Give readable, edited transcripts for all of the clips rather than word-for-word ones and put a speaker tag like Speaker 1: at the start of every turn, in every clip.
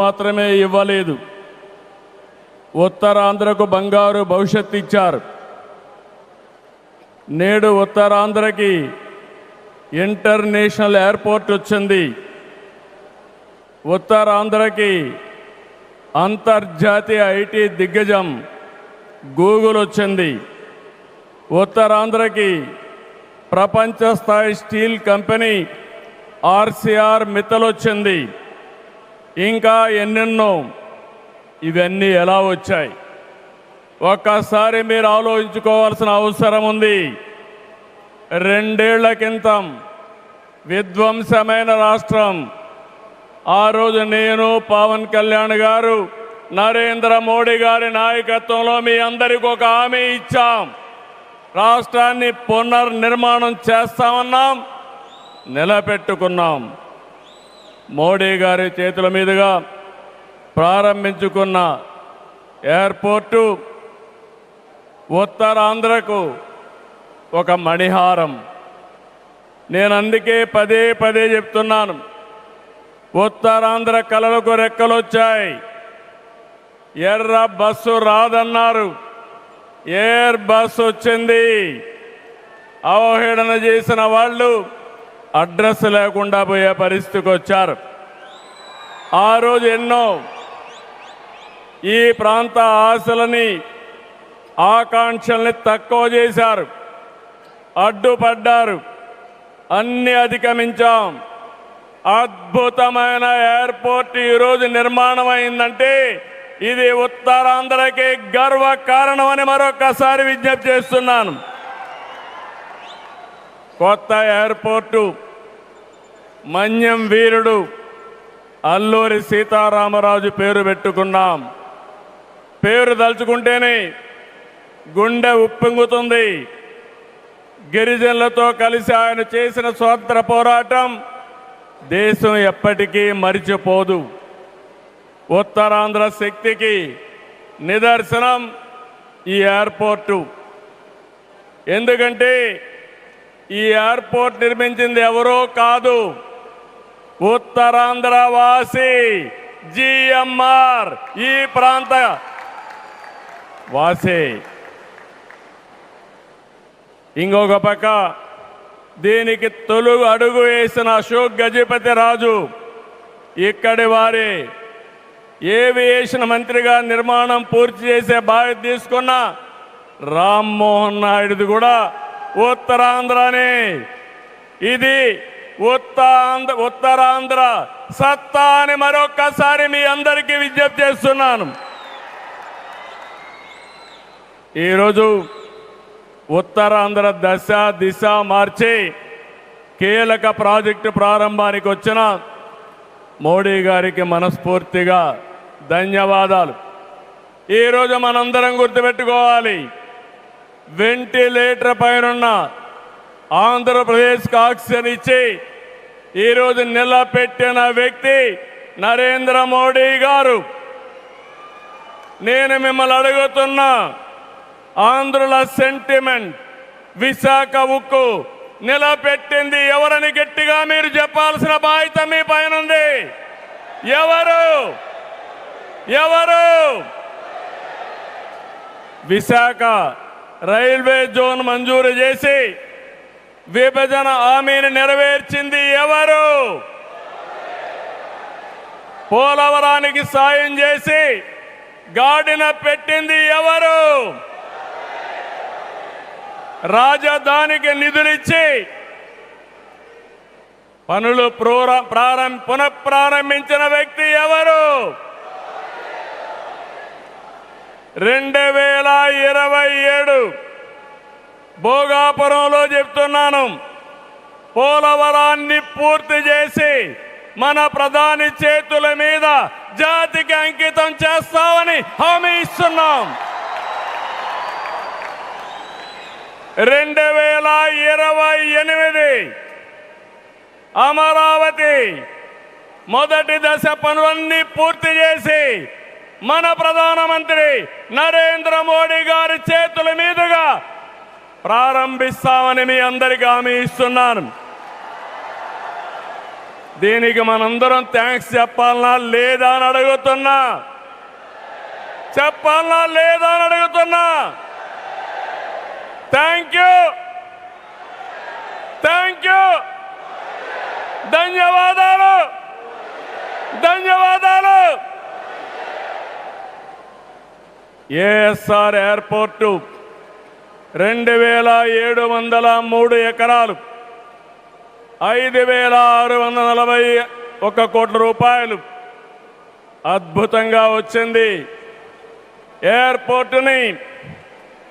Speaker 1: మాత్రమే ఇవ్వలేదు, ఉత్తరాంధ్రకు బంగారు భవిష్యత్తు ఇచ్చారు. నేడు ఉత్తరాంధ్రకి ఇంటర్నేషనల్ ఎయిర్పోర్ట్ వచ్చింది. ఉత్తరాంధ్రకి అంతర్జాతీయ ఐటీ దిగ్గజం గూగుల్ వచ్చింది. ఉత్తరాంధ్రకి ప్రపంచ స్థాయి స్టీల్ కంపెనీ ఆర్సీఆర్ మిత్తల్ వచ్చింది. ఇంకా ఎన్నెన్నో. ఇవన్నీ ఎలా వచ్చాయి? ఒక్కసారి మీరు ఆలోచించుకోవాల్సిన అవసరం ఉంది. 2 ఏళ్ల క్రితం విధ్వంసమైన రాష్ట్రం. ఆ రోజు నేను, పవన్ కళ్యాణ్ గారు, నరేంద్ర మోడీ గారి నాయకత్వంలో మీ అందరికీ ఒక హామీ ఇచ్చాం. రాష్ట్రాన్ని పునర్నిర్మాణం చేస్తామన్నాం, నిలబెట్టుకున్నాం. మోడీ గారి చేతుల మీదుగా ప్రారంభించుకున్న ఎయిర్పోర్టు ఉత్తరాంధ్రకు ఒక మణిహారం. నేను అందుకే పదే పదే చెప్తున్నాను, ఉత్తరాంధ్ర కళలకు రెక్కలొచ్చాయి. ఎర్ర బస్సు రాదన్నారు, ఎయిర్ బస్సు వచ్చింది. అవహేళన చేసిన వాళ్ళు అడ్రస్ లేకుండా పోయే పరిస్థితికి వచ్చారు. ఆ రోజు ఎన్నో ఈ ప్రాంత ఆశలని, ఆకాంక్షల్ని తక్కువ చేశారు, అడ్డుపడ్డారు. అన్ని అధిగమించాం. అద్భుతమైన ఎయిర్పోర్ట్ ఈరోజు నిర్మాణం అయిందంటే ఇది ఉత్తరాంధ్రకి గర్వ కారణమని మరొకసారి విజ్ఞప్తి చేస్తున్నాను. కొత్త ఎయిర్పోర్టు మన్యం వీరుడు అల్లూరి సీతారామరాజు పేరు పెట్టుకున్నాం. పేరు తలుచుకుంటేనే గుండె ఉప్పొంగుతుంది. గిరిజనులతో కలిసి ఆయన చేసిన స్వాతంత్ర పోరాటం దేశం ఎప్పటికీ మరిచిపోదు. ఉత్తరాంధ్ర శక్తికి నిదర్శనం ఈ ఎయిర్పోర్టు. ఎందుకంటే ఈ ఎయిర్పోర్ట్ నిర్మించింది ఎవరో కాదు, ఉత్తరాంధ్ర వాసి జిఎంఆర్, ఈ ప్రాంత వాసి. ఇంకొక పక్క దీనికి తొలి అడుగు వేసిన అశోక్ గజపతి రాజు ఇక్కడి వారి ఏవియేషన్ మంత్రిగా నిర్మాణం పూర్తి చేసే బాధ్యత తీసుకున్న రామ్మోహన్ నాయుడుది కూడా ఉత్తరాంధ్రనే. ఇది ఉత్తరాంధ్ర సత్తా అని మరొక్కసారి మీ అందరికీ విజ్ఞప్తి చేస్తున్నాను. ఈరోజు ఉత్తరాంధ్ర దశ దిశ మార్చి కీలక ప్రాజెక్టు ప్రారంభానికి వచ్చిన మోడీ గారికి మనస్ఫూర్తిగా ధన్యవాదాలు. ఈరోజు మనందరం గుర్తుపెట్టుకోవాలి, వెంటిలేటర్ పైనున్న ఆంధ్రప్రదేశ్కి ఆక్సిజన్ ఇచ్చి ఈరోజు నిలబెట్టిన వ్యక్తి నరేంద్ర మోడీ గారు. నేను మిమ్మల్ని అడుగుతున్నా, ఆంధ్రుల సెంటిమెంట్ విశాఖ ఉక్కు నిలబెట్టింది ఎవరని గట్టిగా మీరు చెప్పాల్సిన బాధ్యత మీ పైన ఉంది. ఎవరు? విశాఖ రైల్వే జోన్ మంజూరు చేసి విభజన హామీని నెరవేర్చింది ఎవరు? పోలవరానికి సాయం చేసి గాడిన పెట్టింది ఎవరు? రాజధానికి నిధులిచ్చి పనులు పునఃప్రారంభించిన వ్యక్తి ఎవరు? 2027 భోగాపురంలో చెప్తున్నాను, పోలవరాన్ని పూర్తి చేసి మన ప్రధాని చేతుల మీద జాతికి అంకితం చేస్తామని హామీ ఇస్తున్నాం. 2028 అమరావతి మొదటి దశ పనులన్నీ పూర్తి చేసి మన ప్రధానమంత్రి నరేంద్ర మోడీ గారి చేతుల మీదుగా ప్రారంభిస్తామని మీ అందరికీ హామీ ఇస్తున్నాను. దీనికి మనందరం థ్యాంక్స్ చెప్పాలనా లేదా అని అడుగుతున్నా. చెప్పాలనా లేదా అని అడుగుతున్నా. థ్యాంక్ యూ, థ్యాంక్ యూ, ధన్యవాదాలు, ధన్యవాదాలు. ఏఎస్ఆర్ ఎయిర్పోర్టు 2703 ఎకరాలు, 5641 కోట్ల రూపాయలు అద్భుతంగా వచ్చింది. ఎయిర్పోర్టుని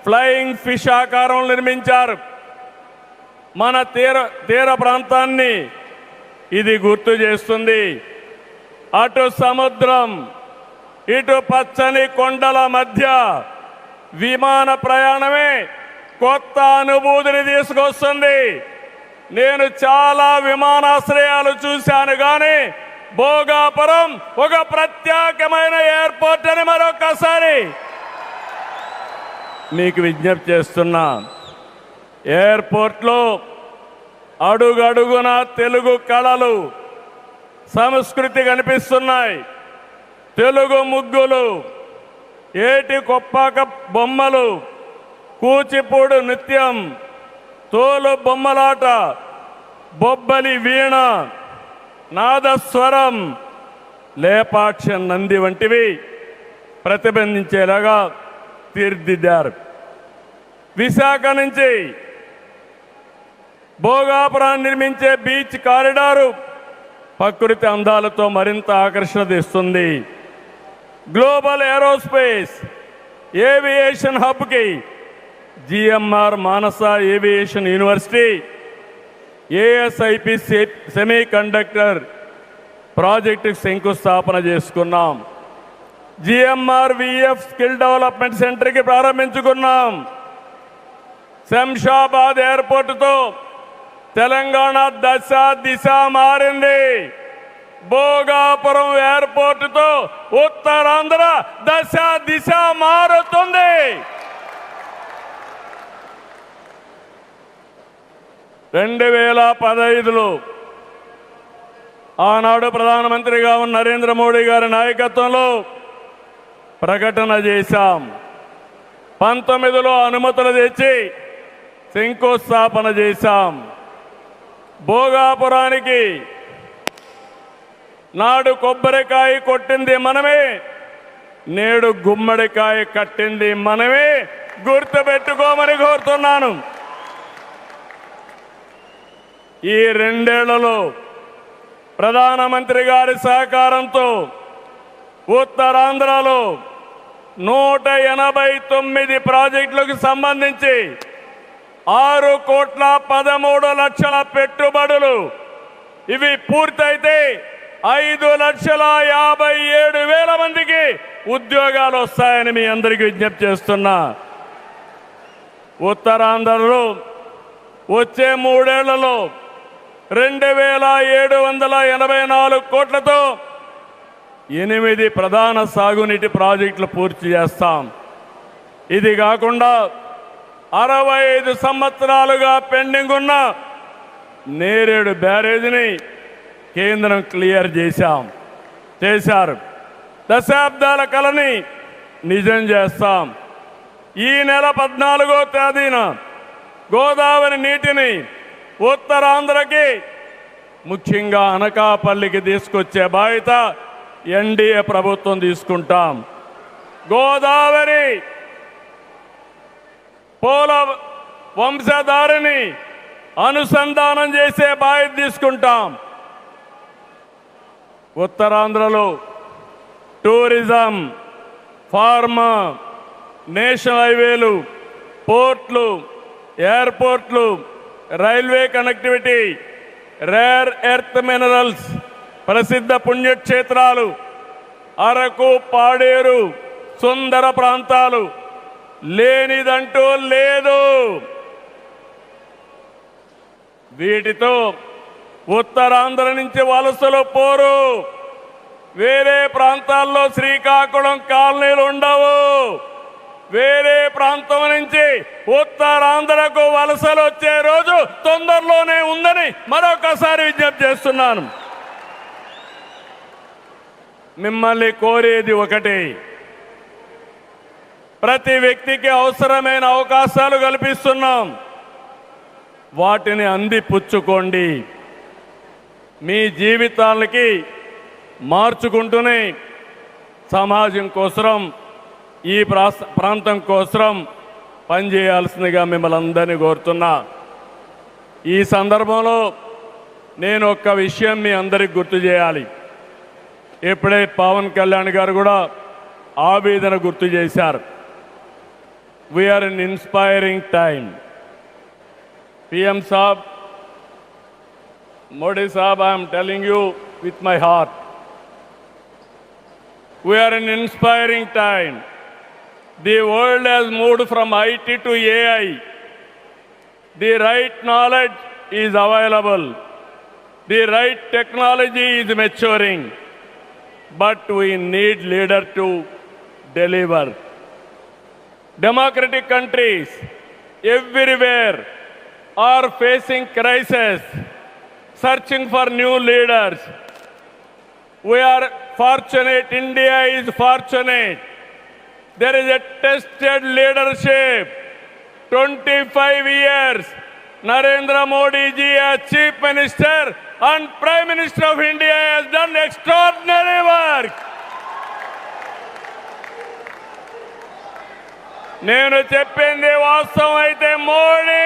Speaker 1: ఫ్లయింగ్ ఫిష్ ఆకారం నిర్మించారు. మన తీర ప్రాంతాన్ని ఇది గుర్తు చేస్తుంది. అటు సముద్రం, ఇటు పచ్చని కొండల మధ్య విమాన ప్రయాణమే కొత్త అనుభూతిని తీసుకొస్తుంది. నేను చాలా విమానాశ్రయాలు చూశాను, కానీ భోగాపురం ఒక ప్రత్యేకమైన ఎయిర్పోర్ట్ అని మరొకసారి మీకు విజ్ఞప్తి చేస్తున్నా. ఎయిర్పోర్ట్లో అడుగడుగున తెలుగు కళలు, సంస్కృతి కనిపిస్తున్నాయి. తెలుగు ముగ్గులు, ఏటి కొప్పాక బొమ్మలు, కూచిపూడి నృత్యం, తోలు బొమ్మలాట, బొబ్బలి వీణ, నాదస్వరం, లేపాక్ష నంది వంటివి ప్రతిబింబించేలాగా తీర్చిదిద్దారు. విశాఖ నుంచి భోగాపురాన్ని నిర్మించే బీచ్ కారిడారు ప్రకృతి అందాలతో మరింత ఆకర్షణ తెస్తుంది. గ్లోబల్ ఏరోస్పేస్ ఏవియేషన్ హబ్కి GMR Manasa aviation university, ASIP semi conductor ప్రాజెక్టుకు శంకుస్థాపన చేసుకున్నాం. జిఎంఆర్ విఎఫ్ స్కిల్ డెవలప్మెంట్ సెంటర్కి ప్రారంభించుకున్నాం. శంషాబాద్ ఎయిర్పోర్టుతో తెలంగాణ దశ దిశ మారింది. భోగాపురం ఎయిర్పోర్టుతో ఉత్తరాంధ్ర దశ దిశ మారుతుంది. 2015లో ఆనాడు ప్రధానమంత్రిగా ఉన్న నరేంద్ర మోడీ గారి నాయకత్వంలో ప్రకటన చేశాం. 19లో అనుమతులు తెచ్చి శంకుస్థాపన చేశాం. భోగాపురానికి నాడు కొబ్బరికాయ కొట్టింది మనమే, నేడు గుమ్మడికాయ కట్టింది మనమే. గుర్తుపెట్టుకోమని కోరుతున్నాను. ఈ 2 ఏళ్లలో ప్రధానమంత్రి గారి సహకారంతో ఉత్తరాంధ్రలో 189 ప్రాజెక్టులకు సంబంధించి 6,13,00,000 పెట్టుబడులు. ఇవి పూర్తయితే 5,57,000 మందికి ఉద్యోగాలు వస్తాయని మీ అందరికీ విజ్ఞప్తి చేస్తున్నా. ఉత్తరాంధ్రలో వచ్చే 3 ఏళ్లలో 2,784 కోట్లతో 8 ప్రధాన సాగునీటి ప్రాజెక్టులు పూర్తి చేస్తాం. ఇది కాకుండా 65 సంవత్సరాలుగా పెండింగ్ ఉన్న నేరేడు బ్యారేజీని కేంద్రం క్లియర్ చేశారు. దశాబ్దాల కలని నిజం చేస్తాం. ఈ నెల 14వ తేదీన గోదావరి నీటిని ఉత్తరాంధ్రకి, ముఖ్యంగా అనకాపల్లికి తీసుకొచ్చే బాధ్యత ఎన్డీఏ ప్రభుత్వం తీసుకుంటాం. గోదావరి పోల వంశధారిని అనుసంధానం చేసే బాధ్యత తీసుకుంటాం. ఉత్తరాంధ్రలో టూరిజం, ఫార్మా, నేషనల్ హైవేలు, పోర్ట్లు, ఎయిర్పోర్ట్లు, railway connectivity, rare earth minerals, ప్రసిద్ధ పుణ్యక్షేత్రాలు, అరకు, పాడేరు, సుందర ప్రాంతాలు లేనిదంటూ లేదు. వీటితో ఉత్తరాంధ్ర నుంచి వలసలు పోరు. వేరే ప్రాంతాల్లో శ్రీకాకుళం కాలనీలు ఉండవు. వేరే ప్రాంతం నుంచి ఉత్తరాంధ్రకు వలసలు వచ్చే రోజు తొందరలోనే ఉందని మరొకసారి విజ్ఞప్తి చేస్తున్నాను. మిమ్మల్ని కోరేది ఒకటే, ప్రతి వ్యక్తికి అవసరమైన అవకాశాలు కల్పిస్తున్నాం. వాటిని అందిపుచ్చుకోండి. మీ జీవితాలకి మార్చుకుంటూనే సమాజం కోసం, ఈ ప్రాంతం కోసం పనిచేయాల్సిందిగా మిమ్మల్ని అందరినీ కోరుతున్నా. ఈ సందర్భంలో నేను ఒక్క విషయం మీ అందరికి గుర్తు చేయాలి. ఇప్పుడే పవన్ కళ్యాణ్ గారు కూడా ఆవేదన గుర్తు చేశారు. We are in inspiring time. PM Saab, Modi Saab, I am telling you with my heart. We are in inspiring time. The world has moved from IT to AI. The right knowledge is available. The right technology is maturing. But we need leaders to deliver. Democratic countries everywhere are facing crisis, searching for new leaders. We are fortunate, India is fortunate. There is a tested leadership. 25 years, Narendra Modi ji as Chief Minister and Prime Minister of India has done extraordinary work. నేను చెప్పింది వాస్తవం అయితే మోడీ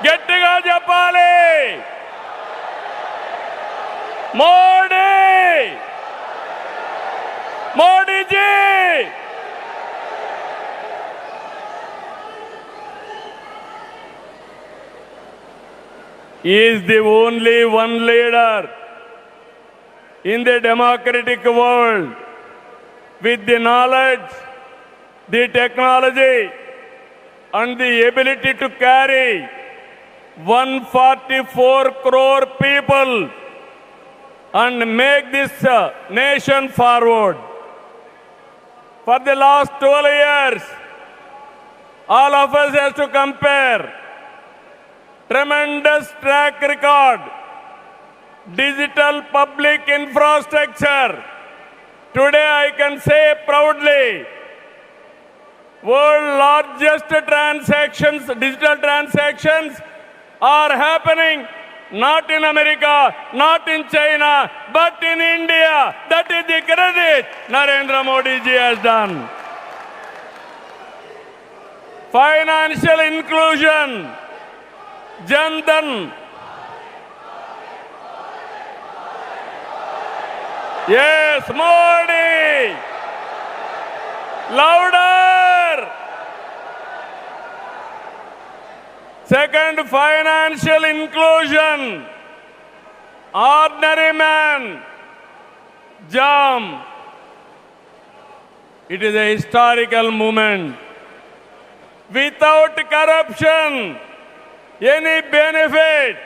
Speaker 1: గట్టిగా చెప్పాలి. Modi, Modiji. He is the only one leader in the democratic world with the knowledge, the technology and the ability to carry 144 crore people and make this nation forward. For the last 12 years, all of us have to compare tremendous track record, digital public infrastructure. Today I can say proudly, world largest transactions, digital transactions are happening not in America, not in China, but in India. That is the credit Narendra Modi ji has done. Financial inclusion, Jan Dhan. Yes, Modi. Louder. Second, financial inclusion. Ordinary man, JAM. It is a historical moment. Without corruption, any benefit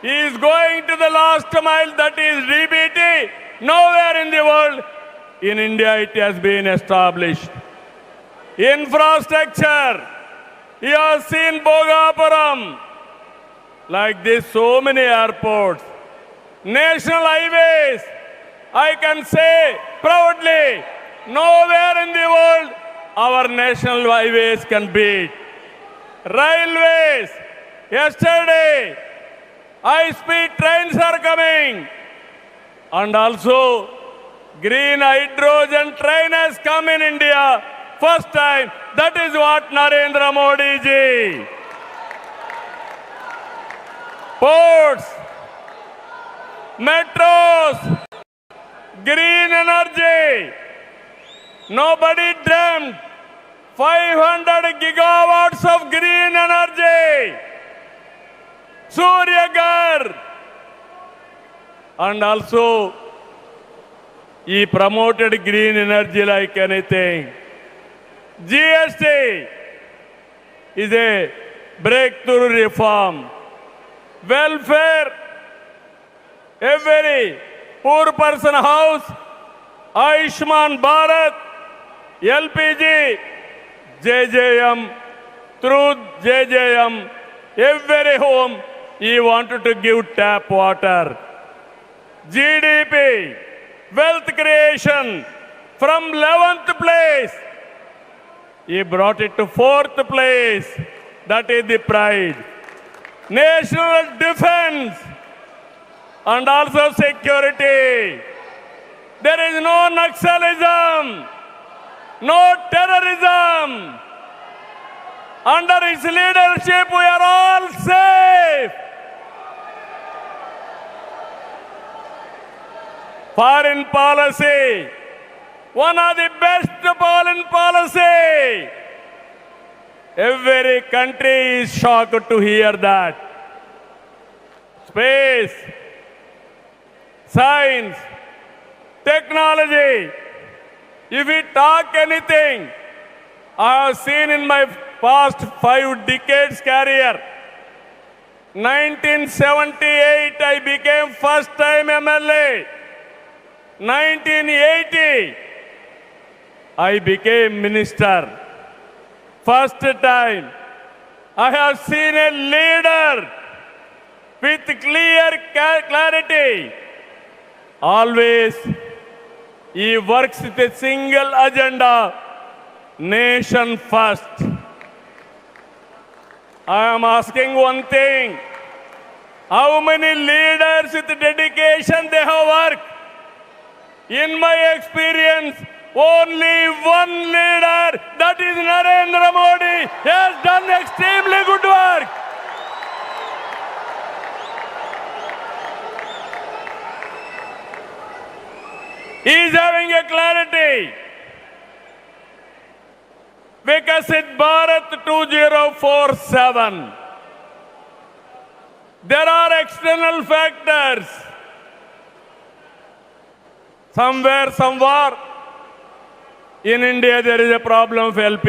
Speaker 1: is going to the last mile, that is DBT. Nowhere in the world, in India it has been established. Infrastructure, you have seen Bhogapuram, like this so many airports. National highways, I can say proudly, nowhere in the world our national highways can beat. Railways, yesterday high-speed trains are coming. And also, green hydrogen train has come in India. First time, that is what Narendra Modi ji. Ports, metros, green energy. Nobody dreamt 500 gigawatts of green energy. Surya Ghar. And also, he promoted green energy like anything. GST is a breakthrough reform. Welfare, every poor person house, Ayushman Bharat, LPG, JJM, through JJM, every home he wanted to give tap water. GDP, wealth creation from 11th place. He brought it to 4th place. That is the pride. National defense and also security. There is no Naxalism, no terrorism. Under his leadership, we are all safe. Foreign policy, one of the best foreign policy. Every country is shocked to hear that. Space, science, technology. If we talk anything, I have seen in my past 5 decades career. 1978, I became first time MLA. 1980, I became minister. First time, I have seen a leader with clear clarity. Always, he works with a single agenda, nation first. I am asking one thing, how many leaders with dedication they have worked? In my experience, only one leader, that is Narendra Modi, has done extremely good work. He is having a clarity. Vikasit Bharat 2047. There are external factors. Somewhere, in India, there is a problem of LPG.